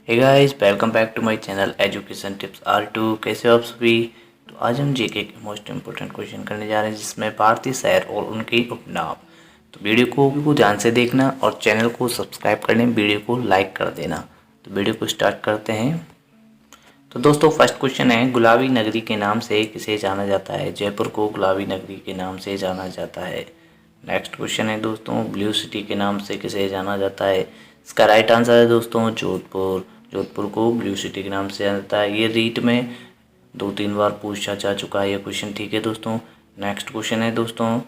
Hey guys, welcome back to my channel education tips R2। कैसे हो आप सभी। तो आज हम जीके के मोस्ट इंपोर्टेंट क्वेश्चन करने जा रहे हैं, जिसमें भारतीय शहर और उनके उपनाम। तो वीडियो को ध्यान से देखना और चैनल को सब्सक्राइब करने, वीडियो को लाइक कर देना। तो वीडियो को स्टार्ट करते हैं। तो दोस्तों फर्स्ट क्वेश्चन है, गुलाबी नगरी के नाम से किसे जाना जाता है। जयपुर को गुलाबी नगरी के नाम से जाना जाता है। नेक्स्ट क्वेश्चन है दोस्तों, ब्लू सिटी के नाम से किसे जाना जाता है। इसका राइट आंसर है दोस्तों जोधपुर। जोधपुर को ब्लू सिटी के नाम से जाना जाता है। ये रीट में 2-3 बार पूछा जा चुका है ये क्वेश्चन, ठीक है दोस्तों। नेक्स्ट क्वेश्चन है दोस्तों,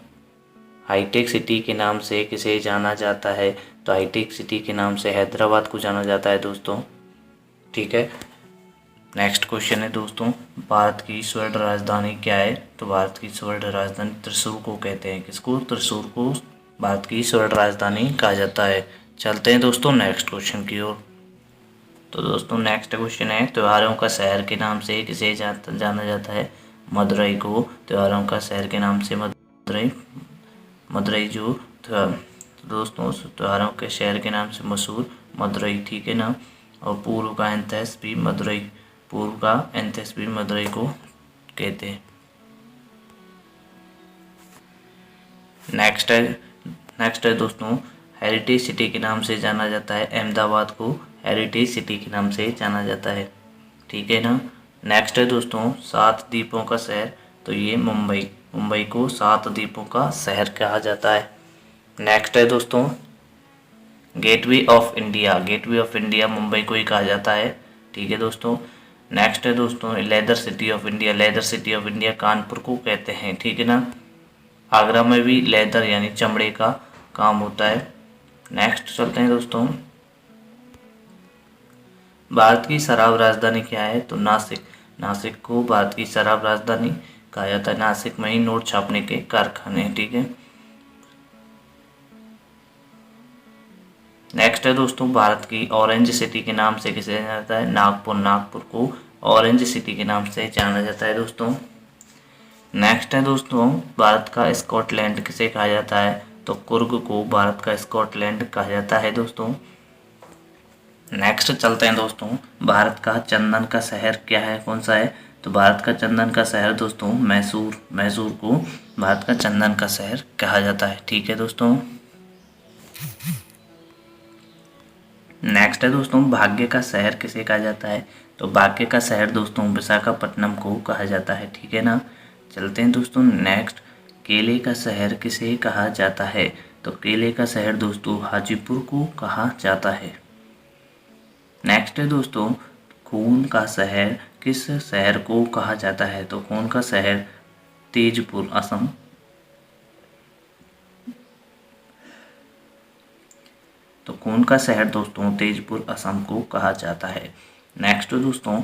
हाईटेक सिटी के नाम से किसे जाना जाता है। तो हाईटेक सिटी के नाम से हैदराबाद को जाना जाता है दोस्तों, ठीक है। नेक्स्ट क्वेश्चन है दोस्तों, भारत की स्वर्ण राजधानी क्या है। तो भारत की स्वर्ण राजधानी त्रिशूर को कहते हैं। किसको? त्रिशूर को भारत की स्वर्ण राजधानी कहा जाता है। चलते हैं दोस्तों नेक्स्ट क्वेश्चन की ओर। तो दोस्तों नेक्स्ट क्वेश्चन है, त्योहारों का शहर के नाम से किसे जाना जाता है। मदुरई को त्योहारों का शहर के नाम से मदुरई तो दोस्तों त्योहारों के शहर के नाम से मशहूर मदुरई, ठीक है ना। और पूर्व का एंथस भी मदुरई, पूर्व का एंथस भी मदुरई को कहते हैं। नेक्स्ट है दोस्तों, हेरिटेज सिटी के नाम से जाना जाता है। अहमदाबाद को हेरिटेज सिटी के नाम से जाना जाता है, ठीक है ना। नेक्स्ट है दोस्तों, 7 द्वीपों का शहर। तो ये मुंबई को 7 द्वीपों का शहर कहा जाता है। नेक्स्ट है दोस्तों, गेटवे ऑफ इंडिया मुंबई को ही कहा जाता है, ठीक है दोस्तों। नेक्स्ट है दोस्तों, leather city of India Kanpur को कहते हैं, ठीक है ना। आगरा में भी लेदर यानी चमड़े का काम होता है। नेक्स्ट चलते हैं दोस्तों, भारत की शराब राजधानी क्या है। तो नासिक को भारत की शराब राजधानी कहा जाता है। नासिक में ही नोट छापने के कारखाने हैं, ठीक है। नेक्स्ट है दोस्तों, भारत की ऑरेंज सिटी के नाम से किसे जाना जाता है। नागपुर को ऑरेंज सिटी के नाम से जाना जाता है दोस्तों। नेक्स्ट है दोस्तों, भारत का स्कॉटलैंड किसे कहा जाता है। तो कुर्ग को भारत का स्कॉटलैंड कहा जाता है दोस्तों। नेक्स्ट चलते हैं दोस्तों, भारत का चंदन का शहर क्या है, कौन सा है। तो भारत का चंदन का शहर दोस्तों मैसूर को भारत का चंदन का शहर कहा जाता है, ठीक है दोस्तों। नेक्स्ट है दोस्तों, भाग्य का शहर किसे कहा जाता है। तो भाग्य का शहर दोस्तों विशाखापट्टनम को कहा जाता है, ठीक है ना। चलते हैं दोस्तों नेक्स्ट, केले का शहर किसे कहा जाता है। तो केले का शहर दोस्तों हाजीपुर को कहा जाता है। नेक्स्ट है दोस्तों, खून का शहर किस शहर को कहा जाता है। तो खून का शहर तेजपुर असम, तो खून का शहर दोस्तों तेजपुर असम को कहा जाता है। नेक्स्ट दोस्तों,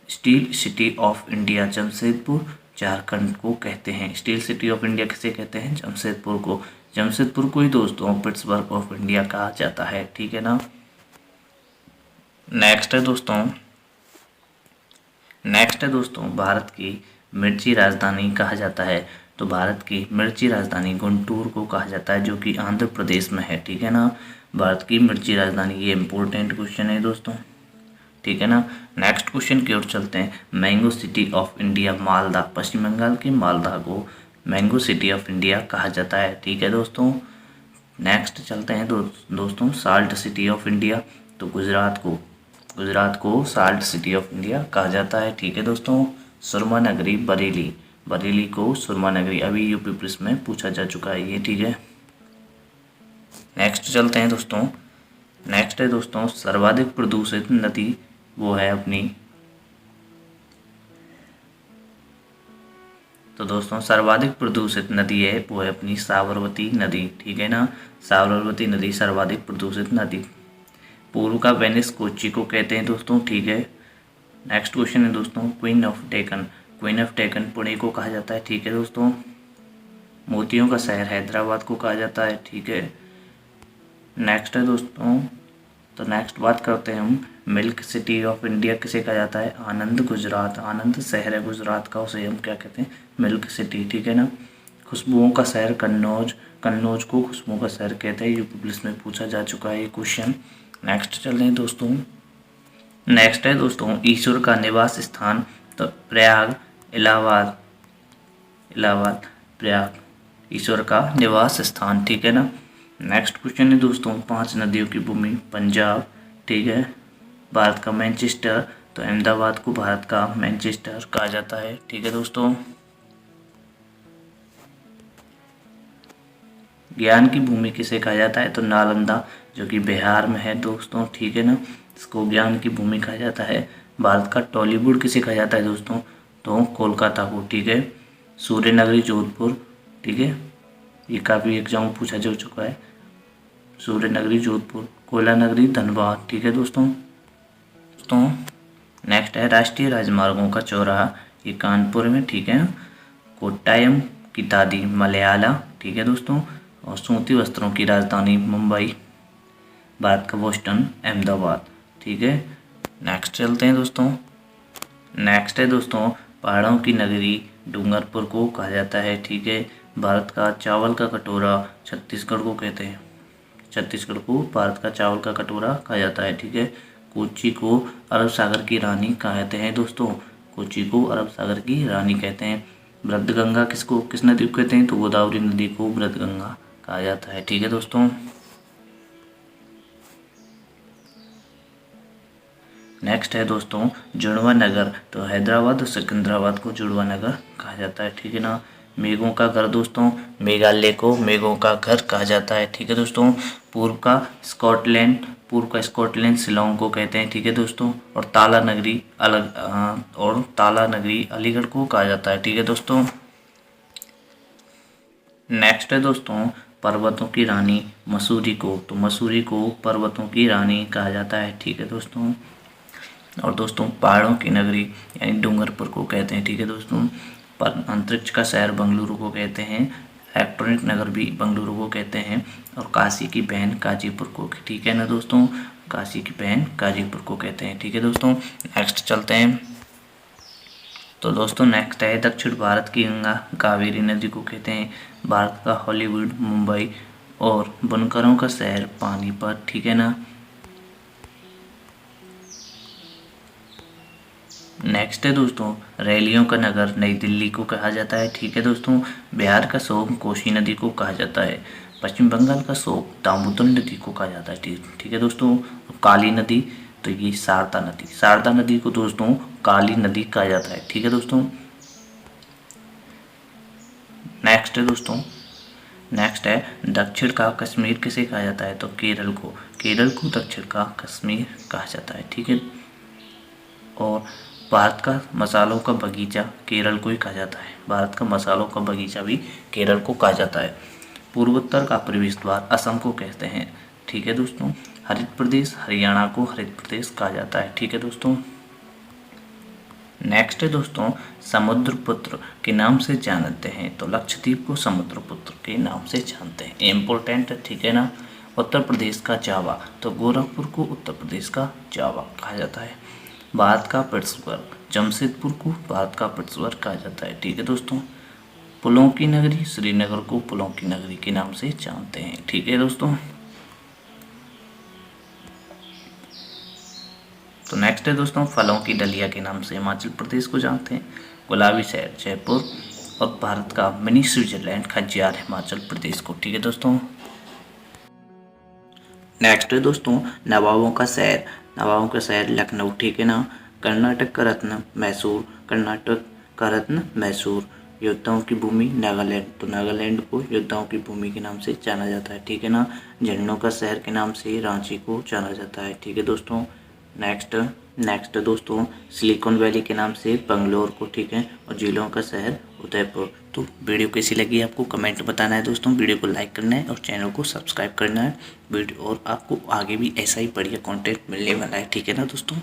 steel city of India Jamshedpur Jharkhand को कहते हैं। स्टील सिटी ऑफ इंडिया किसे कहते हैं। जमशेदपुर को ही दोस्तों पिट्सबर्ग ऑफ इंडिया कहा जाता है, ठीक है ना। नेक्स्ट है दोस्तों, भारत की मिर्ची राजधानी कहा जाता है। तो भारत की मिर्ची राजधानी गुंटूर को कहा जाता है, जो कि आंध्र प्रदेश में है, ठीक है ना। भारत की मिर्ची राजधानी, ये इंपॉर्टेंट क्वेश्चन है दोस्तों, ठीक है ना। नेक्स्ट क्वेश्चन की ओर चलते हैं, mango city of India Malda, Paschim Bengal के मालदा को मैंगो सिटी ऑफ इंडिया कहा जाता है, ठीक है दोस्तों। नेक्स्ट चलते हैं दोस्तों, साल्ट सिटी ऑफ इंडिया। तो गुजरात को साल्ट सिटी ऑफ इंडिया कहा जाता है, ठीक है दोस्तों। सुरमा नगरी बरेली को सुरमा नगरी, अभी यूपी पुलिस में पूछा जा चुका है ये, ठीक है। नेक्स्ट चलते हैं दोस्तों, सर्वाधिक प्रदूषित नदी वो है अपनी। तो दोस्तों सर्वाधिक प्रदूषित नदी है वो है अपनी साबरमती नदी, ठीक है ना। साबरमती नदी सर्वाधिक प्रदूषित नदी। पूर्व का वेनिस कोच्चि को कहते हैं दोस्तों, ठीक है। नेक्स्ट क्वेश्चन है दोस्तों, क्वीन ऑफ डेक्कन पुणे को कहा जाता है, ठीक है दोस्तों। मोतियों का शहर हैदराबाद को कहा जाता है, ठीक है। नेक्स्ट है दोस्तों, तो नेक्स्ट बात करते हैं हम, मिल्क सिटी ऑफ इंडिया किसे कहा जाता है। आनंद शहर है गुजरात का, उसे हम क्या कहते हैं, मिल्क सिटी, ठीक है ना। खुशबुओं का शहर कन्नौज को खुशबुओं का शहर कहते हैं, यूपी पुलिस में पूछा जा चुका है ये क्वेश्चन। नेक्स्ट चल रहे हैं दोस्तों, नेक्स्ट है दोस्तों ईश्वर का निवास स्थान, तो प्रयाग, इलाहाबाद, इलाहाबाद, प्रयाग ईश्वर का निवास स्थान, ठीक है ना। नेक्स्ट क्वेश्चन है दोस्तों 5 नदियों की भूमि, पंजाब, ठीक है। भारत का मैनचेस्टर, तो अहमदाबाद को भारत का मैनचेस्टर कहा जाता है, ठीक है दोस्तों। ज्ञान की भूमि किसे कहा जाता है, तो नालंदा, जो कि बिहार में है दोस्तों, ठीक है ना। इसको ज्ञान की भूमि कहा जाता है। भारत का टॉलीवुड किसे कहा जाता है दोस्तों, तो कोलकाता को, ठीक है। सूर्य नगरी जोधपुर, ठीक है, ये काफ़ी एग्जाम पूछा जा चुका है। सूर्य नगरी जोधपुर, कोयला नगरी धनबाद, ठीक है दोस्तों। नेक्स्ट है राष्ट्रीय राजमार्गों का चौराहा, ये कानपुर में, ठीक है ना। कोट्टायम की दादी मलयाला, ठीक है दोस्तों। और सूती वस्त्रों की राजधानी मुंबई, भारत का बोस्टन, अहमदाबाद, ठीक है। नेक्स्ट चलते हैं दोस्तों। नेक्स्ट है दोस्तों पहाड़ों की नगरी डूंगरपुर को कहा जाता है, ठीक है। भारत का चावल का कटोरा छत्तीसगढ़ को कहते हैं, छत्तीसगढ़ को भारत का चावल का कटोरा कहा जाता है, ठीक है। कोच्चि को अरब सागर की रानी कहते हैं दोस्तों, कोच्चि को अरब सागर की रानी कहते हैं। ब्रह्मगंगा किसको, किस नदी को कहते हैं, तो गोदावरी नदी को ब्रह्मगंगा कहा जाता है, ठीक है दोस्तों। नेक्स्ट है दोस्तों जुड़वा नगर, तो हैदराबाद और सिकंदराबाद को जुड़वा नगर कहा जाता है, ठीक है ना। मेघों का घर दोस्तों, मेघालय को मेघों का घर कहा जाता है, ठीक है दोस्तों। पूर्व का स्कॉटलैंड शिलोंग को कहते हैं, ठीक है दोस्तों। और ताला नगरी अलीगढ़ को कहा जाता है, ठीक है दोस्तों। नेक्स्ट है दोस्तों पर्वतों की रानी मसूरी को, तो मसूरी को पर्वतों की रानी कहा जाता है, ठीक है दोस्तों। और दोस्तों पहाड़ों की नगरी यानी डूंगरपुर को कहते हैं, ठीक है दोस्तों। पर अंतरिक्ष का शहर बंगलुरु को कहते हैं, इलेक्ट्रॉनिक नगर भी बंगलुरु को कहते हैं। और काशी की बहन गाजीपुर को, ठीक है ना दोस्तों, काशी की बहन गाजीपुर को कहते हैं, ठीक है दोस्तों। नेक्स्ट चलते हैं। तो दोस्तों नेक्स्ट है दक्षिण भारत की गंगा कावेरी नदी को कहते हैं, भारत का हॉलीवुड मुंबई, और बुनकरों का शहर पानीपत, ठीक है ना। नेक्स्ट है दोस्तों रैलियों का नगर नई दिल्ली को कहा जाता है, ठीक है दोस्तों। बिहार का शोक कोसी नदी को कहा जाता है। पश्चिम बंगाल का शोक दामोदर नदी को कहा जाता है, ठीक है दोस्तों। काली नदी, तो ये शारदा नदी को दोस्तों काली नदी कहा जाता है, ठीक है दोस्तों। नेक्स्ट है दोस्तों, नेक्स्ट है दक्षिण का कश्मीर किसे कहा जाता है, तो केरल को दक्षिण का कश्मीर कहा जाता है, ठीक है। और भारत का मसालों का बगीचा केरल को ही कहा जाता है, भारत का मसालों का बगीचा भी केरल को कहा जाता है। पूर्वोत्तर का प्रवेश द्वार असम को कहते हैं, ठीक है दोस्तों। हरित प्रदेश हरियाणा को हरित प्रदेश कहा जाता है, ठीक है दोस्तों। नेक्स्ट है दोस्तों समुद्रपुत्र के नाम से जानते हैं, तो लक्षद्वीप को समुद्रपुत्र के नाम से जानते हैं, इम्पोर्टेंट है, ठीक है ना। उत्तर प्रदेश का जावा, तो गोरखपुर को उत्तर प्रदेश का जावा कहा जाता है। भारत का पिट्सबर्ग, जमशेदपुर को भारत का पिट्सबर्ग कहा जाता है, ठीक है दोस्तों। पुलों की नगरी श्रीनगर को पुलों की नगरी के नाम से जानते हैं, ठीक है दोस्तों। तो नेक्स्ट है दोस्तों फलों की डलिया के नाम से हिमाचल प्रदेश को जानते हैं, गुलाबी शहर जयपुर, और भारत का मिनी स्विट्जरलैंड खज्जियार हिमाचल प्रदेश को, ठीक है दोस्तों। नेक्स्ट है दोस्तों नवाबों का शहर लखनऊ, ठीक है ना। कर्नाटक का रत्न मैसूर, योद्धाओं की भूमि नागालैंड, तो नागालैंड को योद्धाओं की भूमि के नाम से जाना जाता है, ठीक है ना। झरनों का शहर के नाम से रांची को जाना जाता है, ठीक है दोस्तों। नेक्स्ट दोस्तों सिलिकॉन वैली के नाम से बंगलोर को, ठीक है। और झीलों का शहर उदयपुर। तो वीडियो कैसी लगी आपको कमेंट बताना है दोस्तों, वीडियो को लाइक करना है और चैनल को सब्सक्राइब करना है वीडियो, और आपको आगे भी ऐसा ही बढ़िया कंटेंट मिलने वाला है, ठीक है ना दोस्तों।